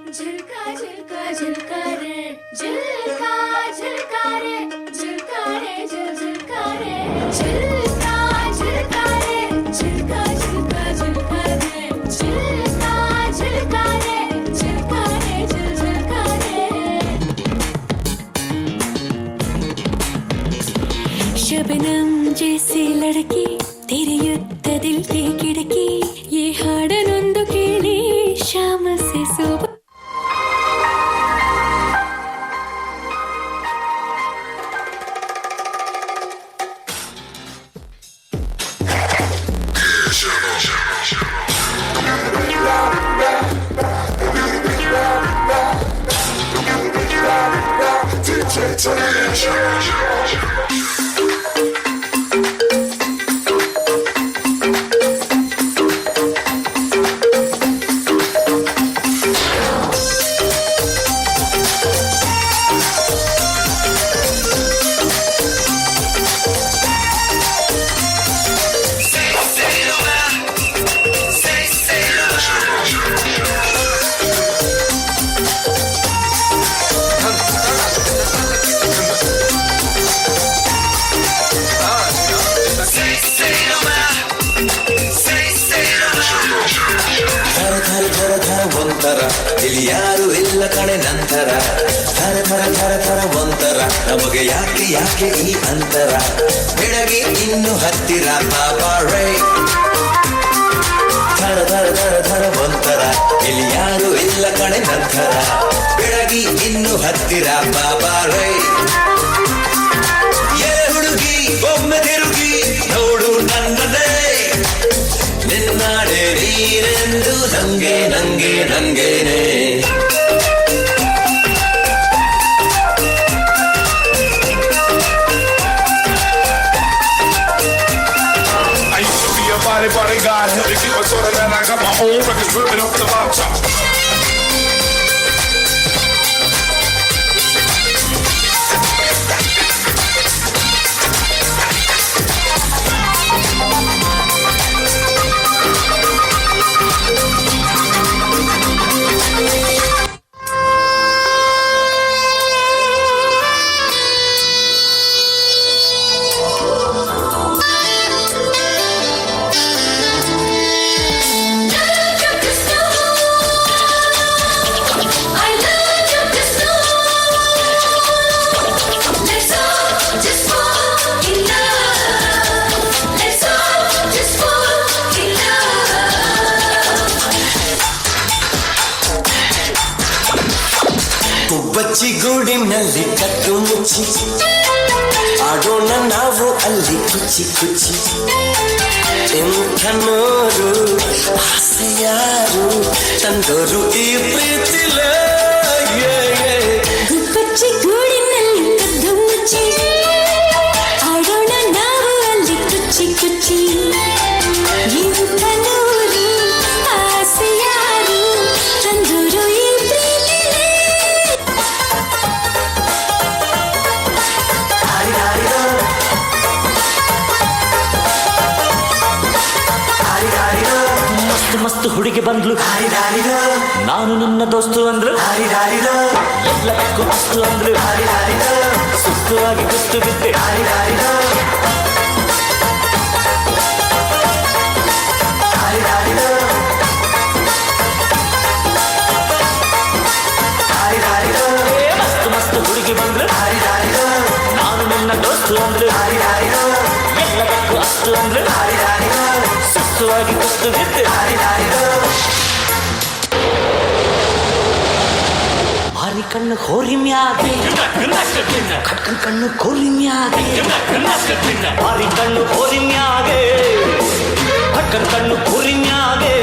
झुलका झुलका झुलका रे झुलका झुलका रे झुलका रे झुलका रे झुलका झुलका रे झुलका झुलका झुलका रे झुलका झुलका रे झुलका रे झुलका रे शबनम जैसी लड़की तेरे युद्ध दिल की खिड़की ये हाडनೊಂದು ಕೇಳಿ शाम से सुबह ಒಂಥರ ಇಲ್ಲಿ ಯಾರು ಇಲ್ಲ ಕಣೆ ನಂತರ ಥರ ಥರ ಥರ ಥರ ಒಂಥರ ನಮಗೆ ಯಾಕೆ ಯಾಕೆ ಈ ಅಂತರ ಬೆಳಗ್ಗೆ ಇನ್ನು ಹತ್ತಿರ ಬಾಬಾ ರೇ ಥರ ಥರ ಥರ ಥರ ಒಂಥರ ಇಲ್ಲಿ ಯಾರು ಇಲ್ಲ ಕಣೆ ನಂತರ ಬೆಳಗ್ಗೆ ಇನ್ನು ಹತ್ತಿರ ಬಾಬಾ ರೇ ಹುಡುಗಿ ಒಮ್ಮೆ ತಿರುಗಿ ನೋಡು ನನ್ನದೇ ನಿನ್ನಾಡೆ ನೀರೆಂದು ನಂಗೆ ನಂಗೆ ನಂಗೇನೆ I used to be a body God help me keep my soda and I got my own records ripping up the bottom top. ಕುಬ್ಬಚ್ಚಿ ಗೂಡಿನಲ್ಲಿ ಕಟ್ಟು ಮುಚ್ಚಿ ಆಡೋಣ ನಾವು ಅಲ್ಲಿ ಕುಚ್ಚಿ ಕುಚ್ಚಿ ಎಂಥ ನೋರು ಆಸೆಯಾರು ತಂದೋರು ಈ ಪ್ರೀತಿಲ ಗುಬ್ಬಚ್ಚಿ ಗೂಡಿನಲ್ಲಿ ಕದ್ದು ಮುಚ್ಚಿ ಆಡೋಣ ನಾವು ಅಲ್ಲಿ ಕುಚ್ಚಿ ಕುಚ್ಚಿ ಇಂಥ ನೋರು ಆಸೆಯಾರು ತಂದೋರು ಈ ಪ್ರೀತಿಲೇ ಮಸ್ತ್ ಮಸ್ತ್ ಹುಡುಗಿ ಬಂದ್ಲು ನಾನು ನಿನ್ನ ದೋಸ್ತು ಅಂದ್ರು ಎಲ್ಲಕ್ಕೂ ಅಸ್ತು ಅಂದ್ರು ಸುಸ್ತುವಾಗಿ ಕುಸ್ತು ಬಿದ್ದೆ ಮಸ್ತ್ ಮಸ್ತ್ ಹುಡುಗಿ ಬಂದ್ಲು ನಾನು ನಿನ್ನ ದೋಸ್ತು ಅಂದ್ರು ಎಲ್ಲಕ್ಕೂ ಅಸ್ತು ಅಂದ್ರು ಸುಸ್ತುವಾಗಿ ಕುಸ್ತು ಬಿದ್ದೆ ಮಾರಿ ಕಣ್ಣು ಹೋರಿ ಮ್ಯಾಗೆ ಕಟ್ಕನ್ ಕಣ್ಣು ಕೋರಿ ಮ್ಯಾಗೆ ಮಾರಿ ಕಣ್ಣು ಹೋರಿ ಮ್ಯಾಗೆ ಕಟ್ಕನ್ ಕಣ್ಣು ಕೋರಿ ಮ್ಯಾಗೆ